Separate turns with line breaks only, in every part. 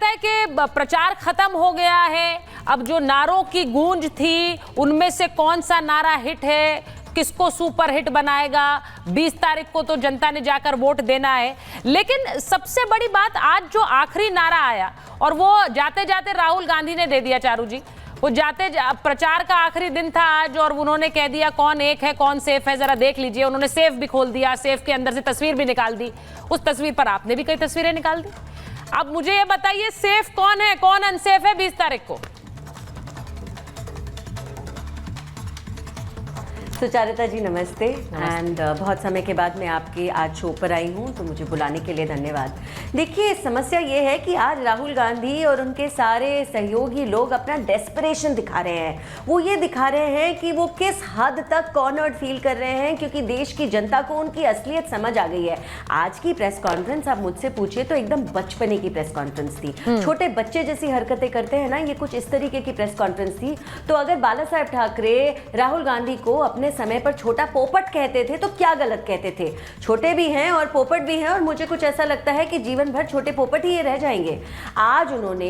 लगता है कि प्रचार खत्म हो गया है? अब जो नारों की गूंज थी उनमें से कौन सा नारा हिट है, किसको सुपर हिट बनाएगा? 20 तारीख को तो जनता ने जाकर वोट देना है। लेकिन सबसे बड़ी बात, आज जो आखिरी नारा आया और वो जाते जाते राहुल गांधी ने दे दिया चारू जी, वो प्रचार का आखिरी दिन था आज और उन्होंने कह दिया कौन एक है कौन सेफ है, जरा देख लीजिए। उन्होंने सेफ भी खोल दिया, सेफ के अंदर से तस्वीर भी निकाल दी। उस तस्वीर पर आपने भी कई तस्वीरें निकाल दी। अब मुझे ये बताइए सेफ कौन है, कौन अनसेफ है 20 तारीख को?
सुचारिता जी नमस्ते। एंड बहुत समय के बाद मैं आपके आज शो पर आई हूँ, तो मुझे बुलाने के लिए धन्यवाद। देखिए, समस्या ये है कि आज राहुल गांधी और उनके सारे सहयोगी लोग अपना डेस्परेशन दिखा रहे हैं। वो ये दिखा रहे हैं कि वो किस हद तक कॉर्नर्ड फील कर रहे हैं, क्योंकि देश की जनता को उनकी असलियत समझ आ गई है। आज की प्रेस कॉन्फ्रेंस आप मुझसे पूछिए तो एकदम बचपने की प्रेस कॉन्फ्रेंस थी। छोटे बच्चे जैसी हरकतें करते हैं ना, ये कुछ इस तरीके की प्रेस कॉन्फ्रेंस थी। तो अगर बाला साहेब ठाकरे राहुल गांधी को अपने समय पर छोटा पोपट कहते थे तो क्या गलत कहते थे? छोटे भी हैं और पोपट भी हैं, और मुझे कुछ ऐसा लगता है कि जीवन भर छोटे पोपट ही ये रह जाएंगे। आज उन्होंने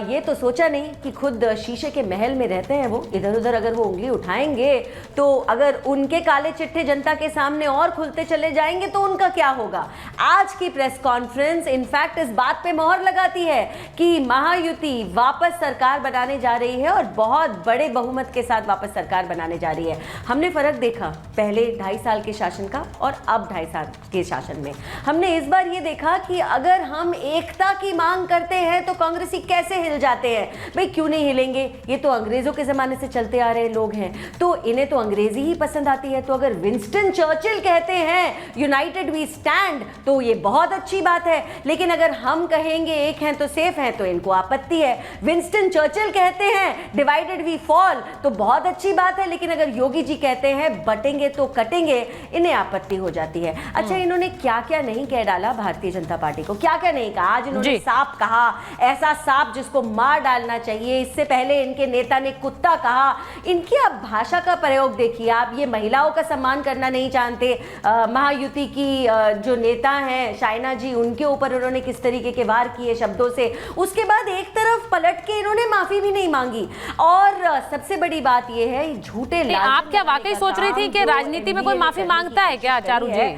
ये तो सोचा नहीं कि खुद शीशे के महल में रहते हैं वो, इधर उधर अगर वो उंगली उठाएंगे तो अगर उनके काले चिट्ठे जनता के सामने और खुलते चले जाएंगे तो उनका क्या होगा। आज की प्रेस कॉन्फ्रेंस इनफैक्ट इस बात पे मोहर लगाती है कि महायुति वापस सरकार बनाने जा रही है और बहुत बड़े बहुमत के साथ वापस सरकार बनाने जा रही है। हमने फर्क देखा पहले 2.5 साल के शासन का और अब 2.5 साल के शासन में। हमने इस बार ये देखा कि अगर हम एकता की मांग करते हैं तो कांग्रेसी कैसे हिल जाते हैं। भाई क्यों नहीं हिलेंगे, ये तो अंग्रेजों के जमाने से चलते आ रहे लोग हैं, तो इन्हें तो अंग्रेजी ही पसंद आती है। तो अगर विंस्टन चर्चिल कहते हैं यूनाइटेड वी स्टैंड तो ये बहुत अच्छी बात है, लेकिन अगर हम कहेंगे एक हैं तो सेफ हैं तो इनको आपत्ति है। विंस्टन चर्चिल कहते हैं डिवाइडेड वी फॉल तो बहुत अच्छी बात है, लेकिन अगर योगी जी कहते हैं बटेंगे तो कटेंगे, इन्हें आपत्ति हो जाती है। अच्छा, इन्होंने क्या क्या नहीं कह डाला भारतीय जनता पार्टी को, क्या क्या नहीं कहा। आज इन्होंने सांप कहा, ऐसा सांप जिसको मार डालना चाहिए। इससे पहले इनके नेता ने कुत्ता कहा। इनकी आप भाषा का प्रयोग देखिए। आप ये महिलाओं का सम्मान करना नहीं जानते। महायुति की जो नेता हैं शाइना जी, उनके ऊपर उन्होंने किस तरीके के वार किए शब्दों से। उसके बाद एक तरफ पलट के इन्होंने माफी भी नहीं मांगी। और सबसे बड़ी बात ये है, झूठे
आप क्या वाकई सोच रही थी कि राजनीति में कोई माफी मांगता है क्या? चारू जी,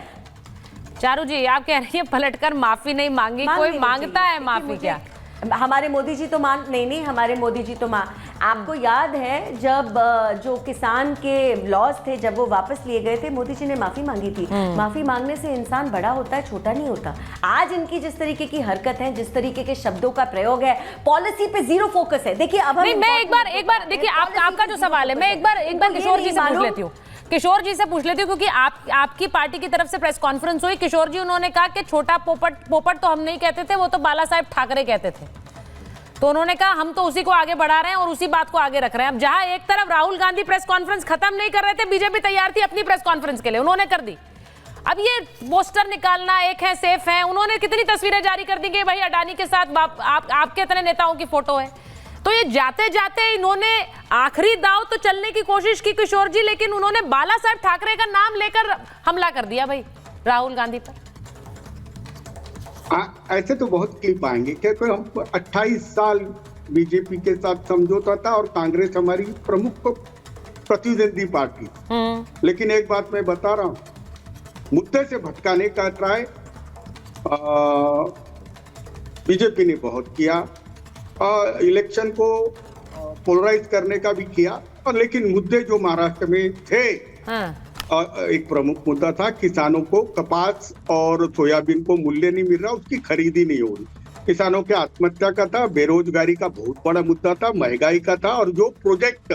चारू जी आप कह रही हैं पलटकर माफी नहीं मांगी, कोई मांगता है माफी क्या?
हमारे मोदी जी तो नहीं, हमारे मोदी जी तो आपको याद है जब जो किसान के लॉस थे जब वो वापस लिए गए थे, मोदी जी ने माफी मांगी थी। माफी मांगने से इंसान बड़ा होता है, छोटा नहीं होता। आज इनकी जिस तरीके की हरकत है, जिस तरीके के शब्दों का प्रयोग है, पॉलिसी पे जीरो फोकस है। देखिए अब
मैं एक बार देखिए आपका जो सवाल है, मैं एक बार किशोर जी से पूछ लेती हूँ। किशोर जी से पूछ लेती हूँ क्योंकि आपकी पार्टी की तरफ से प्रेस कॉन्फ्रेंस हुई। किशोर जी उन्होंने कहा कि छोटा पोपट तो हम नहीं कहते थे, वो तो बाला साहेब ठाकरे कहते थे। तो उन्होंने कहा हम तो उसी को आगे बढ़ा रहे हैं और उसी बात को आगे रख रहे हैं। अब जहां एक तरफ राहुल गांधी प्रेस कॉन्फ्रेंस खत्म नहीं कर रहे थे, बीजेपी तैयार थी अपनी प्रेस कॉन्फ्रेंस के लिए, उन्होंने कर दी। अब ये पोस्टर निकालना, एक है सेफ है, उन्होंने कितनी तस्वीरें जारी कर दी कि भाई अडानी के साथ आपके इतने नेताओं की फोटो है। तो ये जाते जाते इन्होंने आखिरी दाव तो चलने की कोशिश की किशोर जी, लेकिन उन्होंने बाला साहेब ठाकरे का नाम लेकर हमला कर दिया भाई राहुल गांधी पर।
ऐसे तो बहुत क्लिप आएंगे क्योंकि हम 28 साल बीजेपी के साथ समझौता था और कांग्रेस हमारी प्रमुख प्रतिद्वंदी पार्टी। लेकिन एक बात मैं बता रहा हूं, मुद्दे से भटकाने का ट्राई बीजेपी ने बहुत किया। इलेक्शन को पोलराइज करने का भी किया, और लेकिन मुद्दे जो महाराष्ट्र में थे, एक प्रमुख मुद्दा था किसानों को कपास और सोयाबीन को मूल्य नहीं मिल रहा, उसकी खरीदी नहीं हो रही। किसानों के आत्महत्या का था, बेरोजगारी का बहुत बड़ा मुद्दा था, महंगाई का था, और जो प्रोजेक्ट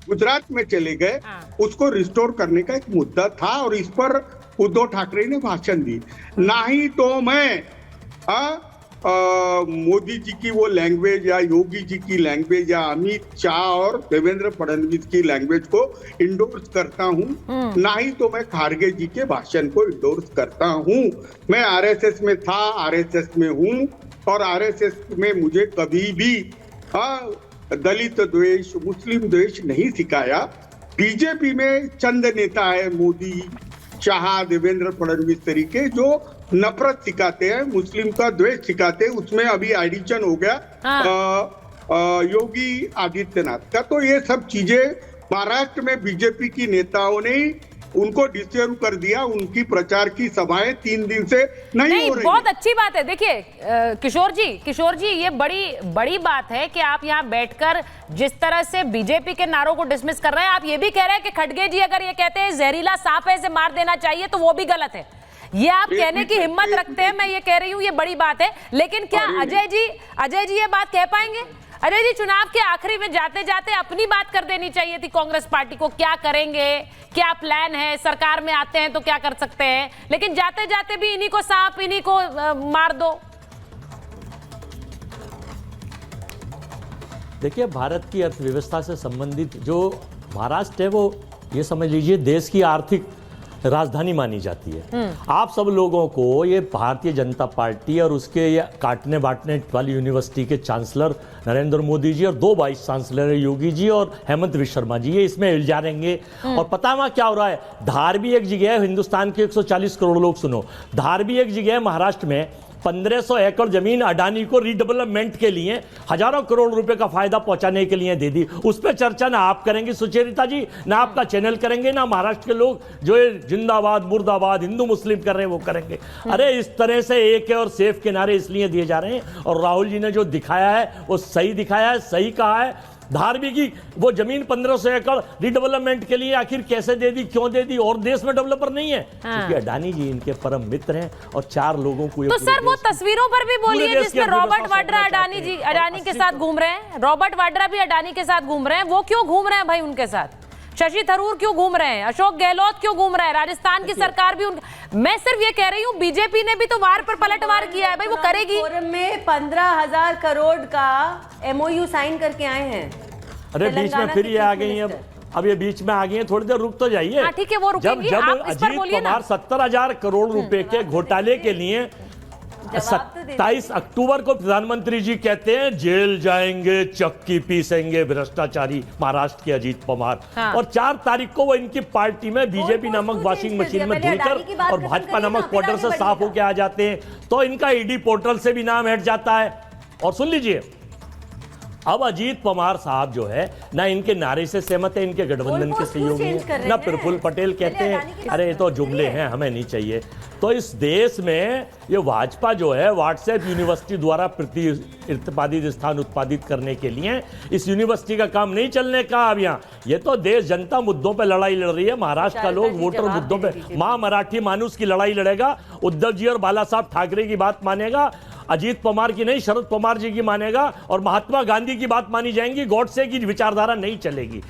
गुजरात में चले गए उसको रिस्टोर करने का एक मुद्दा था। और इस पर उद्धव ठाकरे ने भाषण दी। नहीं तो मैं मोदी जी की वो लैंग्वेज या योगी जी की लैंग्वेज या अमित शाह और देवेंद्र फडणवीस की लैंग्वेज को इंडोर्स करता हूँ, नहीं तो मैं खारगे जी के भाषण को इंडोर्स करता हूँ। मैं आरएसएस में था, आरएसएस में हूँ, और आरएसएस में मुझे कभी भी दलित द्वेष, मुस्लिम द्वेष नहीं सिखाया। बीजेपी में चंद नेता है, मोदी, शाह, देवेंद्र फडणवीस तरीके, जो नफरत सिखाते हैं, मुस्लिम का द्वेष सिखाते हैं। उसमें अभी एडिशन हो गया योगी आदित्यनाथ का। तो ये सब चीजें महाराष्ट्र में बीजेपी की नेताओं ने उनको डिस्टर्ब कर दिया। उनकी प्रचार की सभाएं 3 दिन से नहीं हो रही।
बहुत अच्छी बात है। देखिए किशोर जी ये बड़ी बात है कि आप यहाँ बैठकर जिस तरह से बीजेपी के नारों को डिसमिस कर रहे हैं, आप ये भी कह रहे हैं कि खड़गे जी अगर ये कहते हैं जहरीला सांप है इसे मार देना चाहिए, तो वो भी गलत है। ये आप कहने की हिम्मत रखते हैं, मैं ये कह रही हूँ, ये बड़ी बात है। लेकिन क्या अजय जी ये बात कह पाएंगे? अजय जी, चुनाव के आखिरी में जाते जाते अपनी बात कर देनी चाहिए थी कांग्रेस पार्टी को, क्या करेंगे, क्या प्लान है, सरकार में आते हैं तो क्या कर सकते हैं, लेकिन जाते जाते भी इन्हीं को सांप, इन्हीं को मार दो।
देखिए, भारत की अर्थव्यवस्था से संबंधित जो महाराष्ट्र है वो ये समझ लीजिए देश की आर्थिक राजधानी मानी जाती है। आप सब लोगों को ये भारतीय जनता पार्टी और उसके ये काटने बांटने वाली यूनिवर्सिटी के चांसलर नरेंद्र मोदी जी और 2 वाइस चांसलर योगी जी और हेमंत विश्व शर्मा जी ये इसमें उलझाएंगे। और पता है क्या हो रहा है? धार भी एक जगह है, हिंदुस्तान के 140 करोड़ लोग सुनो, धार भी एक जगह है महाराष्ट्र में 1500 एकड़ जमीन अडानी को रीडेवलपमेंट के लिए हजारों करोड़ रुपए का फायदा पहुंचाने के लिए दे दी। उस पर चर्चा ना आप करेंगे सुचेरिता जी, ना आपका चैनल करेंगे, ना महाराष्ट्र के लोग जो ये जिंदाबाद मुर्दाबाद हिंदू मुस्लिम कर रहे हैं वो करेंगे। अरे इस तरह से एक है और सेफ के नारे इसलिए दिए जा रहे हैं। और राहुल जी ने जो दिखाया है वो सही दिखाया है, सही कहा है। धारवी की वो जमीन 1500 एकड़ रीडेवलपमेंट के लिए आखिर कैसे दे दी, क्यों दे दी? और देश में डेवलपर नहीं है क्योंकि अडानी जी इनके परम मित्र हैं और 4 लोगों को। तो
सर वो तस्वीरों पर भी बोलिए जिसमें रॉबर्ट वाड्रा अडानी के साथ घूम रहे हैं, रॉबर्ट वाड्रा भी अडानी के साथ घूम रहे हैं, वो क्यों घूम रहे हैं भाई उनके साथ? शशि थरूर क्यों घूम रहे हैं? अशोक गहलोत क्यों घूम रहे हैं? राजस्थान की सरकार भी मैं सिर्फ ये कह रही हूँ, बीजेपी ने भी तो वार पर पलटवार किया है भाई, वो करेगी।
फोरम में 15,000 करोड़ का MOU साइन करके आए हैं।
अरे बीच में फिर ये आ गई हैं, अब ये बीच में आ गई हैं, थोड़ी देर रुक तो जाइए।
ठीक है, वो रुकेंगी।
जब
आप इस पर
अजीत
बोलिए ना।
कुमार 70,000 करोड़ रुपए के घोटाले के लिए 27 अक्टूबर को प्रधानमंत्री जी कहते हैं जेल जाएंगे, चक्की पीसेंगे भ्रष्टाचारी महाराष्ट्र के अजीत पवार। और 4 तारीख को वो इनकी पार्टी में बीजेपी नामक वॉशिंग मशीन में धुलकर और भाजपा नामक पोर्टल से साफ होकर आ जाते हैं, तो इनका ईडी पोर्टल से भी नाम हट जाता है। और सुन लीजिए, अब अजीत पवार साहब जो है ना इनके नारे से सहमत है, इनके गठबंधन के सहयोगी हैं, ना प्रफुल्ल पटेल कहते हैं अरे ये तो जुमले हैं, हमें नहीं चाहिए। तो इस देश में ये भाजपा जो है व्हाट्सएप यूनिवर्सिटी द्वारा प्रतिपादित स्थान उत्पादित करने के लिए इस यूनिवर्सिटी का काम नहीं चलने का। अब यहाँ ये तो देश जनता मुद्दों पे लड़ाई लड़ रही है। महाराष्ट्र का लोग वोटर मुद्दों पे मां मराठी मानुस की लड़ाई लड़ेगा। उद्धव जी और बाला साहब ठाकरे की बात मानेगा, अजीत पवार की नहीं शरद पवार जी की मानेगा, और महात्मा गांधी की बात मानी जाएंगी, गॉडसे की विचारधारा नहीं चलेगी।